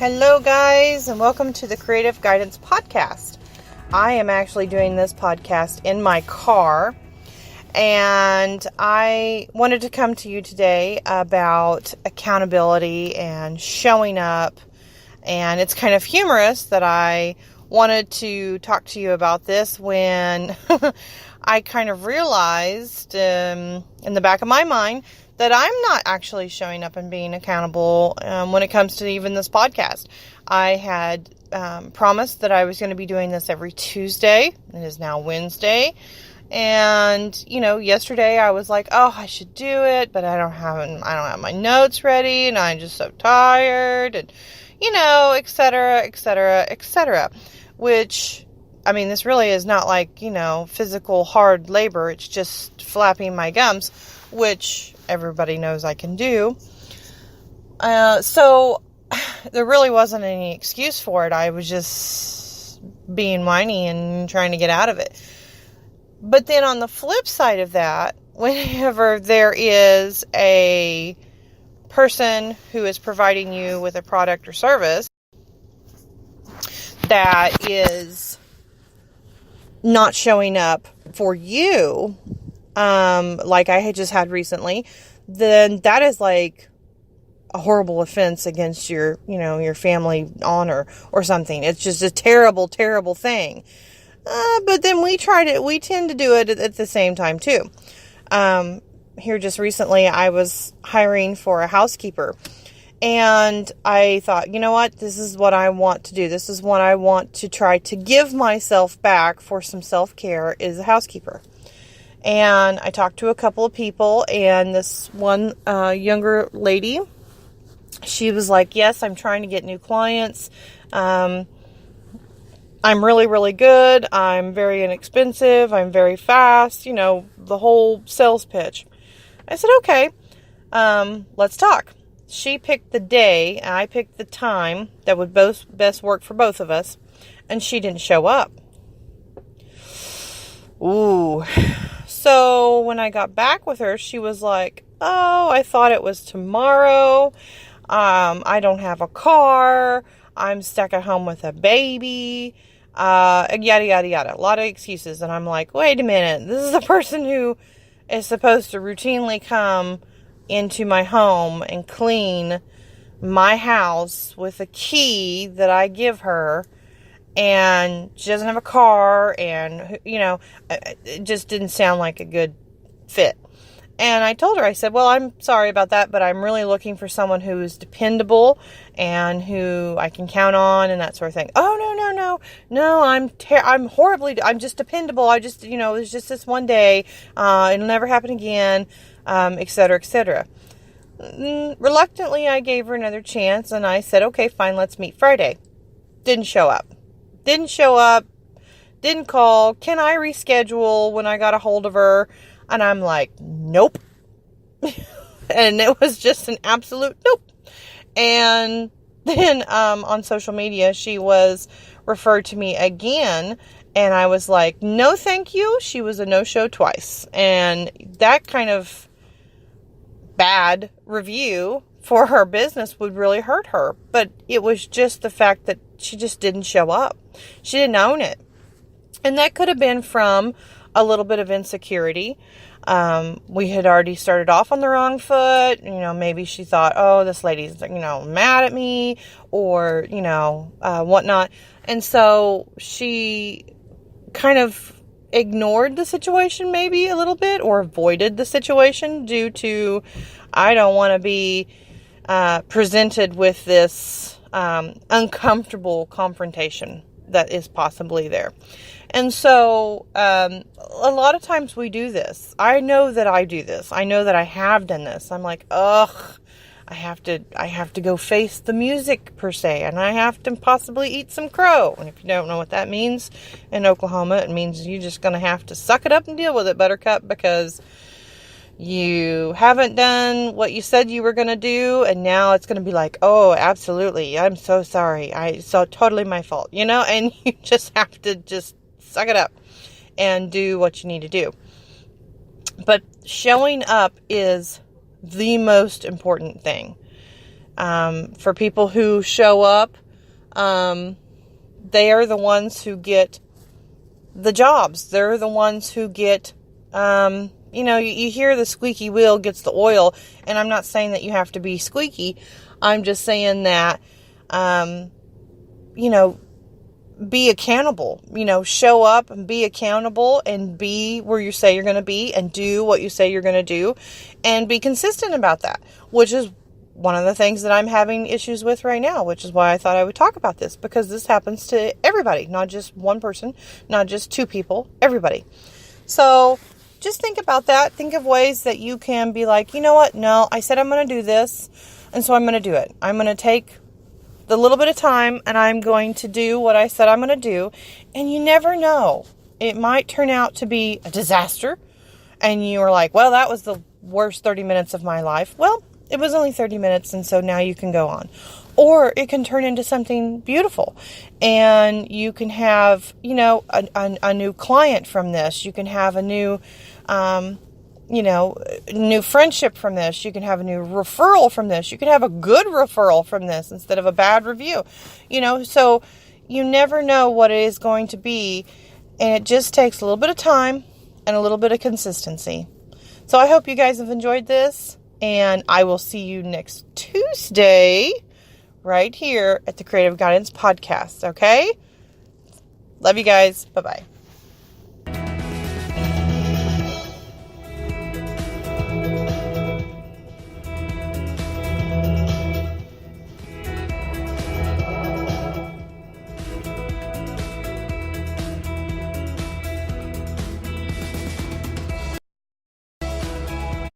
Hello, guys, and welcome to the Creative Guidance Podcast. I am actually doing this podcast in my car, and I wanted to come to you today about accountability and showing up. And it's kind of humorous that I wanted to talk to you about this when I kind of realized in the back of my mind that I'm not actually showing up and being accountable when it comes to even this podcast. I had promised that I was going to be doing this every Tuesday. It is now Wednesday. And, yesterday I was like, oh, I should do it, but I don't have my notes ready, and I'm just so tired, and, et cetera, et cetera, et cetera. Which, this really is not like, physical hard labor. It's just flapping my gums, which everybody knows I can do. So there really wasn't any excuse for it. I was just being whiny and trying to get out of it. But then on the flip side of that, whenever there is a person who is providing you with a product or service that is not showing up for you, like I had just had recently, then that is like a horrible offense against your family honor or something. It's just a terrible, terrible thing. But then we tend to do it at the same time too. Here just recently, I was hiring for a housekeeper, and I thought, you know what, this is what I want to do. This is what I want to try to give myself back for some self-care, is a housekeeper. And I talked to a couple of people, and this one younger lady, she was like, yes, I'm trying to get new clients. I'm really, really good. I'm very inexpensive. I'm very fast. The whole sales pitch. I said, okay, let's talk. She picked the day, and I picked the time that would best work for both of us, and she didn't show up. Ooh. So when I got back with her, she was like, oh, I thought it was tomorrow. I don't have a car. I'm stuck at home with a baby. Yada, yada, yada. A lot of excuses. And I'm like, wait a minute. This is a person who is supposed to routinely come into my home and clean my house with a key that I give her. And she doesn't have a car, and, it just didn't sound like a good fit. And I told her, I said, well, I'm sorry about that, but I'm really looking for someone who is dependable and who I can count on and that sort of thing. Oh, no, I'm just dependable. I just, it was just this one day. It'll never happen again, et cetera, et cetera. Reluctantly, I gave her another chance, and I said, okay, fine, let's meet Friday. Didn't show up, didn't call. Can I reschedule when I got a hold of her? And I'm like, nope. And it was just an absolute nope. And then on social media, she was referred to me again. And I was like, no, thank you. She was a no-show twice. And that kind of bad review for her business would really hurt her. But it was just the fact that she just didn't show up. She didn't own it. And that could have been from a little bit of insecurity. We had already started off on the wrong foot. Maybe she thought, oh, this lady's, mad at me, or, whatnot. And so she kind of ignored the situation maybe a little bit, or avoided the situation due to, I don't want to be presented with this uncomfortable confrontation that is possibly there. And so, a lot of times we do this. I know that I do this. I know that I have done this. I'm like, ugh, I have to go face the music per se, and I have to possibly eat some crow. And if you don't know what that means in Oklahoma, it means you're just going to have to suck it up and deal with it, buttercup, because you haven't done what you said you were going to do, and now it's going to be like, oh, absolutely, I'm so sorry. So totally my fault, and you just have to just suck it up and do what you need to do. But showing up is the most important thing. For people who show up, they are the ones who get the jobs. They're the ones who get, you hear the squeaky wheel gets the oil, and I'm not saying that you have to be squeaky. I'm just saying that, be accountable, show up and be accountable and be where you say you're going to be and do what you say you're going to do and be consistent about that, which is one of the things that I'm having issues with right now, which is why I thought I would talk about this, because this happens to everybody, not just one person, not just two people, everybody. So just think about that. Think of ways that you can be like, you know what? No, I said I'm going to do this, and so I'm going to do it. I'm going to take the little bit of time, and I'm going to do what I said I'm going to do. And you never know. It might turn out to be a disaster, and you're like, well, that was the worst 30 minutes of my life. Well, it was only 30 minutes, and so now you can go on. Or it can turn into something beautiful, and you can have, a new client from this. You can have a new, new friendship from this. You can have a new referral from this. You can have a good referral from this instead of a bad review. So you never know what it is going to be, and it just takes a little bit of time and a little bit of consistency. So I hope you guys have enjoyed this, and I will see you next Tuesday right here at the Creative Guidance Podcast, okay? Love you guys. Bye-bye.